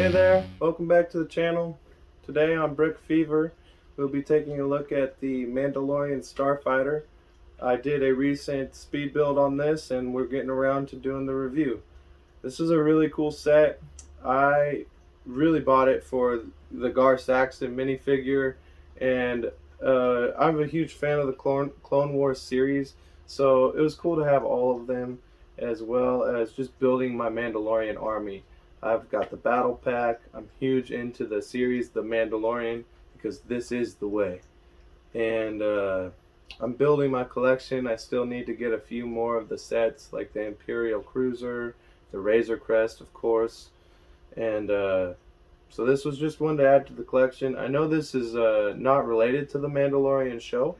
Hey there, welcome back to the channel. Today on Brick Fever, we'll be taking a look at the Mandalorian Starfighter. I did a recent speed build on this and we're getting around to doing the review. This is a really cool set. I really bought it for the Gar Saxon minifigure, and I'm a huge fan of the Clone Wars series, so it was cool to have all of them, as well as just building my Mandalorian army. I've got the battle pack. I'm huge into the series The Mandalorian because this is the way. And I'm building my collection. I still need to get a few more of the sets, like the Imperial Cruiser, the Razor Crest, of course. And so this was just one to add to the collection. I know this is not related to the Mandalorian show,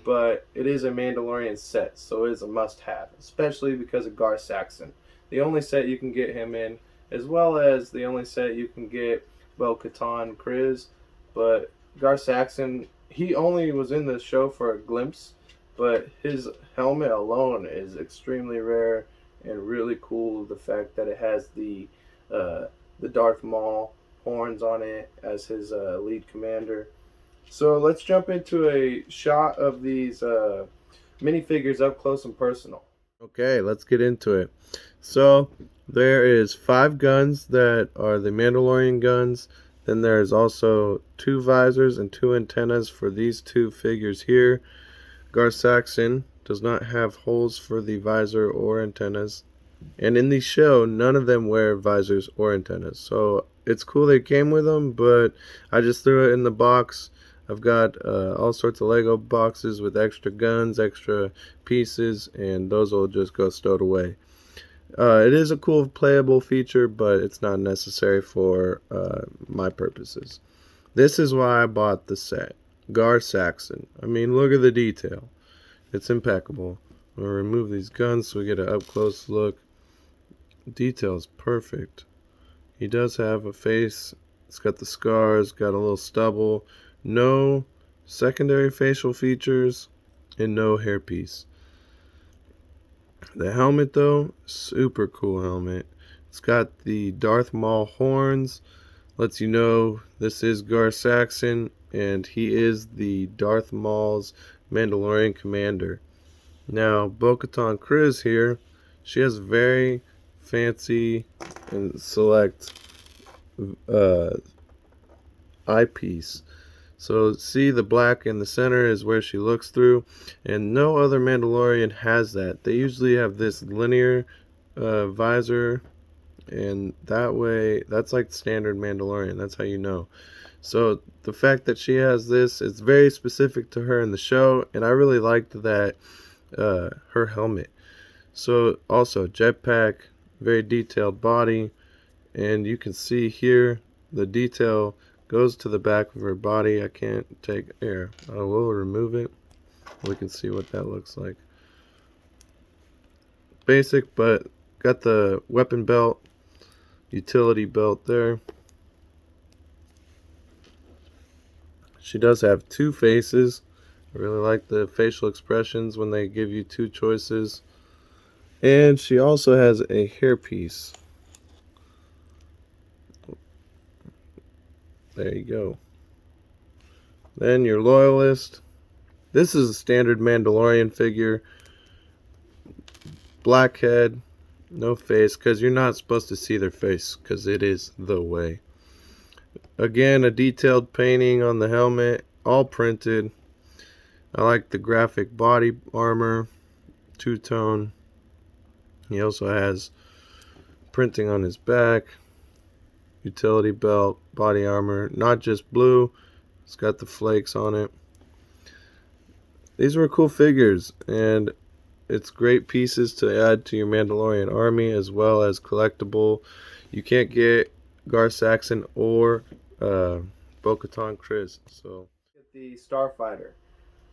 but it is a Mandalorian set, so it is a must-have, especially because of Gar Saxon. The only set you can get him in, as well as the only set you can get Bo-Katan Kryze, but Gar Saxon, he only was in the show for a glimpse, but his helmet alone is extremely rare and really cool. The fact that it has the Darth Maul horns on it as his lead commander. So let's jump into a shot of these minifigures up close and personal. Okay, let's get into it. So there is 5 guns that are the Mandalorian guns. Then there's also 2 visors and 2 antennas for these 2 figures here. Gar Saxon does not have holes for the visor or antennas. And in the show, none of them wear visors or antennas. So it's cool they came with them, but I just threw it in the box. I've got all sorts of Lego boxes with extra guns, extra pieces, and those will just go stowed away. It is a cool playable feature, but it's not necessary for my purposes. This is why I bought the set. Gar Saxon. I mean, look at the detail. It's impeccable. I'm going to remove these guns so we get an up-close look. Detail's perfect. He does have a face. It's got the scars, got a little stubble. No secondary facial features, and no hairpiece. The helmet, though, super cool helmet. It's got the Darth Maul horns. Lets you know this is Gar Saxon, and he is the Darth Maul's Mandalorian commander. Now, Bo-Katan Kryze here, she has very fancy and select eyepiece. So see, the black in the center is where she looks through, and no other Mandalorian has that. They usually have this linear visor, and that way, that's like standard Mandalorian. That's how you know. So the fact that she has this is very specific to her in the show, and I really liked that her helmet. So also jetpack, very detailed body, and you can see here the detail goes to the back of her body. I can't take air. I will remove it. We can see what that looks like. Basic, but got the weapon belt, utility belt there. She does have 2 faces. I really like the facial expressions when they give you 2 choices. And she also has a hairpiece. There you go. Then your loyalist. This is a standard Mandalorian figure. Black head, no face, because you're not supposed to see their face, because it is the way. Again, a detailed painting on the helmet, all printed. I like the graphic body armor, 2-tone. He also has printing on his back, utility belt, body armor, not just blue, it's got the flakes on it. These were cool figures, and it's great pieces to add to your Mandalorian army, as well as collectible. You can't get Gar Saxon or Bo-Katan Kryze. So get the Starfighter.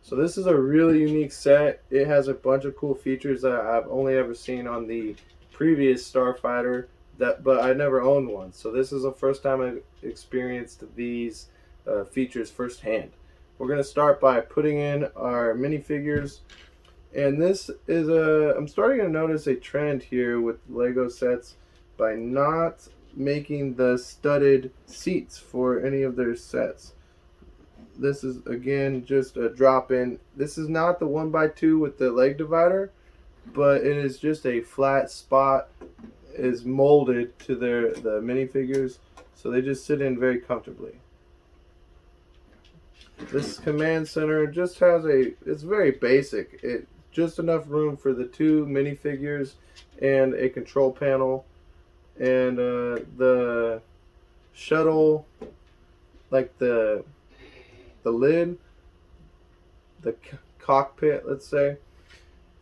So this is a really unique set. It has a bunch of cool features that I've only ever seen on the previous Starfighter, but I never owned one. So this is the first time I've experienced these features firsthand. We're going to start by putting in our minifigures. And this is I'm starting to notice a trend here with Lego sets by not making the studded seats for any of their sets. This is again just a drop-in. This is not the 1x2 with the leg divider, but it is just a flat spot. It is molded to the minifigures, so they just sit in very comfortably. This command center just has it's very basic. It just enough room for the 2 minifigures and a control panel, and the shuttle, like the lid, the cockpit, let's say,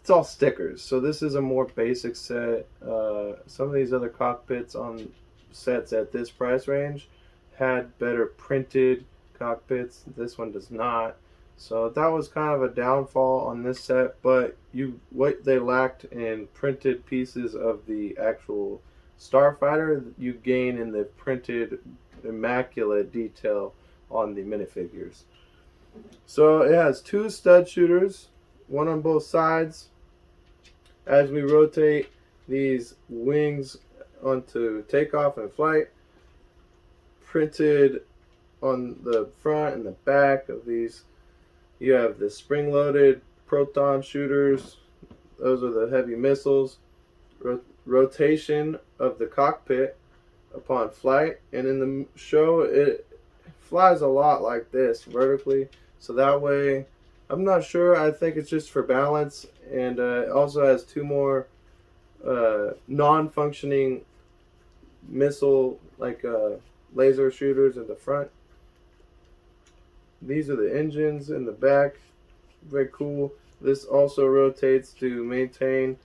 it's all stickers. So this is a more basic set. Some of these other cockpits on sets at this price range had better printed cockpits. This one does not. So that was kind of a downfall on this set, but what they lacked in printed pieces of the actual Starfighter, you gain in the printed immaculate detail on the minifigures. So it has 2 stud shooters, one on both sides. As we rotate these wings onto takeoff and flight, printed on the front and the back of these, you have the spring-loaded proton shooters. Those are the heavy missiles. Rotation of the cockpit upon flight, and in the show it flies a lot like this vertically, so that way, I'm not sure, I think it's just for balance. And it also has 2 more non-functioning missile like laser shooters in the front. These are the engines in the back. Very cool. This also rotates to maintain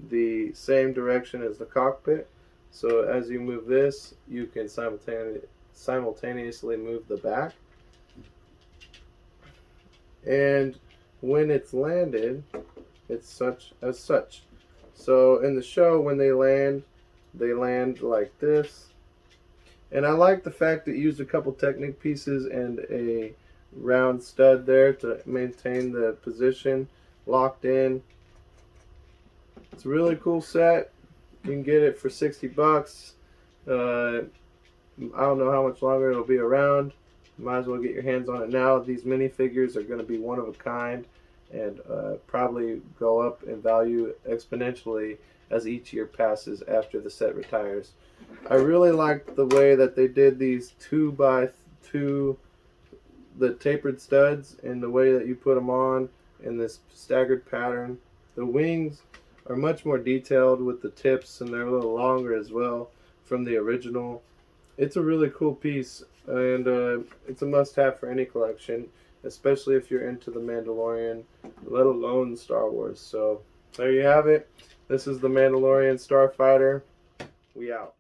the same direction as the cockpit. So as you move this, you can simultaneously move the back. And when it's landed, it's such. So in the show, when they land like this. And I like the fact that it used a couple Technic pieces and a round stud there to maintain the position locked in. It's a really cool set. You can get it for $60. I don't know how much longer it'll be around. Might as well get your hands on it now. These minifigures are going to be one of a kind and probably go up in value exponentially as each year passes after the set retires. I really like the way that they did these 2x2, the tapered studs, and the way that you put them on in this staggered pattern. The wings are much more detailed with the tips, and they're a little longer as well from the original. It's a really cool piece, and it's a must-have for any collection, especially if you're into the Mandalorian, let alone Star Wars. So there you have it. This is the Mandalorian Starfighter. We out.